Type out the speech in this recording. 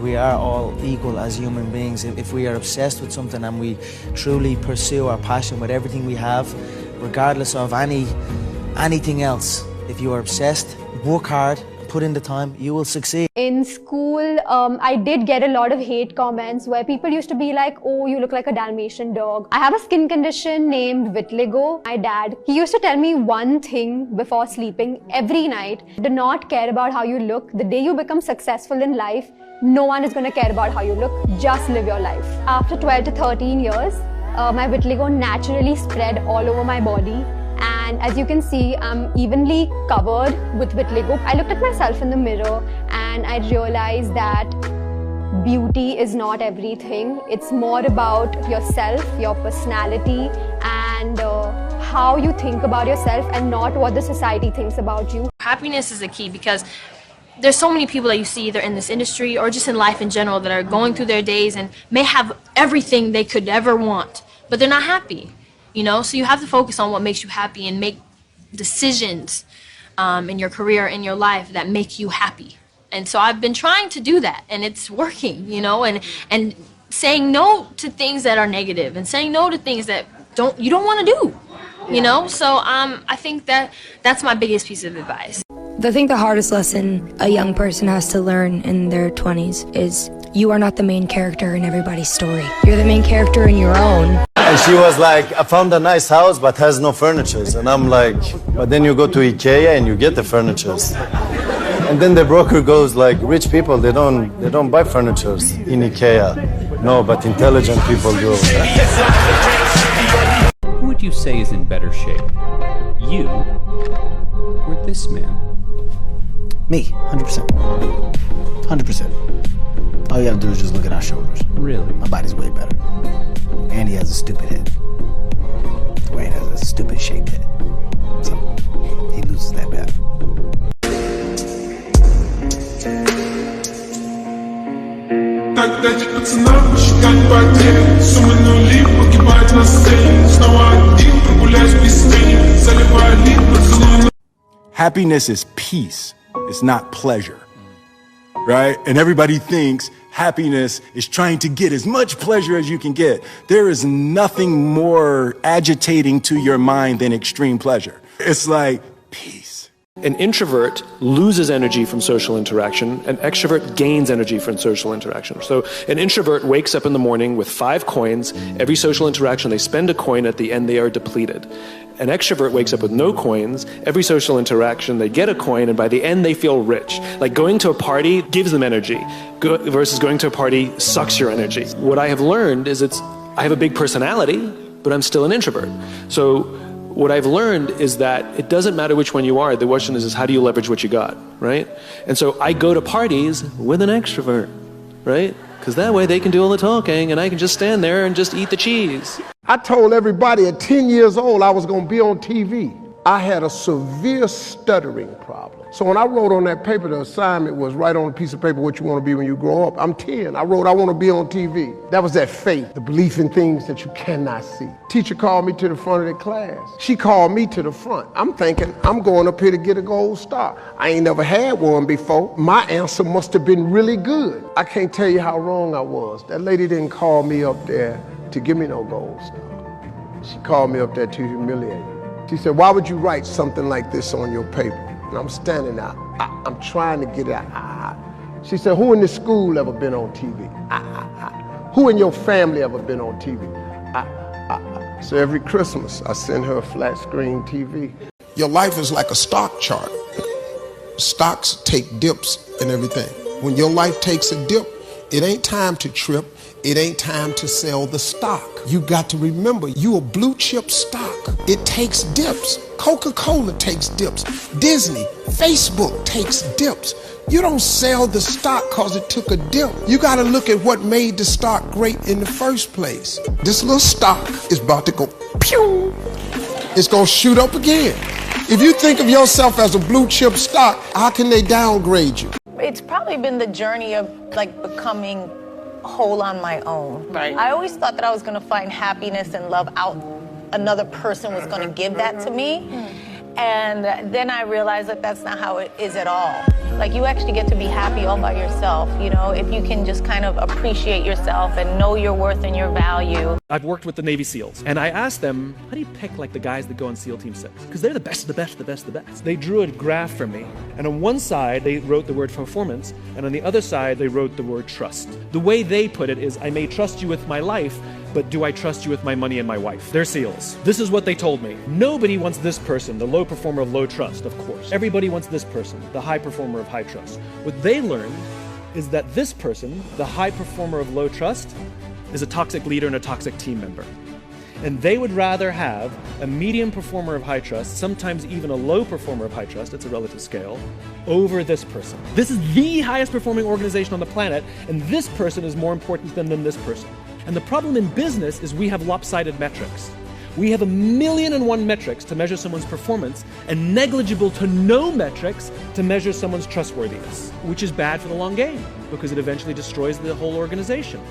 we are all equal as human beings. If we are obsessed with something and we truly pursue our passion with everything we have, regardless of anything else, if you are obsessed, work hard, put in the time, you will succeed. In school, I did get a lot of hate comments where people used to be like, oh, you look like a Dalmatian dog. I have a skin condition named vitiligo. My dad, he used to tell me one thing before sleeping every night: do not care about how you look. The day you become successful in life, no one is going to care about how you look. Just live your life. After 12 to 13 years, my vitiligo naturally spread all over my body. And as you can see, I'm evenly covered with vitiligo. I looked at myself in the mirror and I realized that beauty is not everything. It's more about yourself, your personality, and how you think about yourself, and not what the society thinks about you. Happiness is the key, because there's so many people that you see either in this industry or just in life in general that are going through their days and may have everything they could ever want, but they're not happy. You know, so you have to focus on what makes you happy and make decisions in your career, in your life, that make you happy. And so I've been trying to do that, and it's working, you know, and saying no to things that are negative and saying no to things that you don't want to do, you know. So I think that's my biggest piece of advice. I think the hardest lesson a young person has to learn in their 20s is you are not the main character in everybody's story. You're the main character in your own. And she was like, I found a nice house but has no furnitures. And I'm like, but then you go to IKEA and you get the furnitures. And then the broker goes like, rich people, they don't buy furnitures in IKEA. No, but intelligent people do. Who would you say is in better shape? You or this man? Me, 100%. 100%. All you gotta do is just look at our shoulders. Really? My body's way better. And he has a stupid head. Wayne has a stupid shaped head. So he loses that battle. Happiness is peace. It's not pleasure. Right? And everybody thinks happiness is trying to get as much pleasure as you can get. There is nothing more agitating to your mind than extreme pleasure. It's like peace. An introvert loses energy from social interaction. An extrovert gains energy from social interaction. So an introvert wakes up in the morning with 5 coins. Every social interaction, they spend a coin. At the end, they are depleted. An extrovert wakes up with no coins. Every social interaction, they get a coin, and by the end, they feel rich. Like going to a party gives them energy, versus going to a party sucks your energy. What I have learned is I have a big personality, but I'm still an introvert. So what I've learned is that it doesn't matter which one you are. The question is how do you leverage what you got, right? And so I go to parties with an extrovert, right? Because that way they can do all the talking and I can just stand there and just eat the cheese. I told everybody at 10 years old I was going to be on TV. I had a severe stuttering problem. So when I wrote on that paper, the assignment was write on a piece of paper what you want to be when you grow up. I'm 10. I wrote I want to be on TV. That was that faith, the belief in things that you cannot see. Teacher called me to the front of the class. She called me to the front. I'm thinking I'm going up here to get a gold star. I ain't never had one before. My answer must have been really good. I can't tell you how wrong I was. That lady didn't call me up there to give me no gold star. She called me up there to humiliate me. She said, why would you write something like this on your paper? And I'm standing out. I'm trying to get it out. She said, who in the school ever been on TV? Who in your family ever been on TV? So every Christmas, I send her a flat screen TV. Your life is like a stock chart. Stocks take dips and everything. When your life takes a dip, it ain't time to trip. It ain't time to sell the stock. You got to remember, you a blue chip stock. It takes dips. Coca-Cola takes dips. Disney, Facebook takes dips. You don't sell the stock because it took a dip. You got to look at what made the stock great in the first place. This little stock is about to go pew. It's going to shoot up again. If you think of yourself as a blue chip stock, how can they downgrade you? It's probably been the journey of like becoming whole on my own. Right. I always thought that I was going to find happiness and love out. Another person was going to give that to me. And then I realized that that's not how it is at all. Like, you actually get to be happy all by yourself, you know, if you can just kind of appreciate yourself and know your worth and your value. I've worked with the Navy SEALs, and I asked them, how do you pick like the guys that go on SEAL Team 6? Because they're the best, the best, the best, the best. They drew a graph for me, and on one side they wrote the word performance, and on the other side they wrote the word trust. The way they put it is, I may trust you with my life, but do I trust you with my money and my wife? They're SEALs. This is what they told me. Nobody wants this person, the low performer of low trust, of course. Everybody wants this person, the high performer of high trust. What they learned is that this person, the high performer of low trust, is a toxic leader and a toxic team member. And they would rather have a medium performer of high trust, sometimes even a low performer of high trust, it's a relative scale, over this person. This is the highest performing organization on the planet, and this person is more important than this person. And the problem in business is we have lopsided metrics. We have 1,000,001 metrics to measure someone's performance and negligible to no metrics to measure someone's trustworthiness, which is bad for the long game because it eventually destroys the whole organization.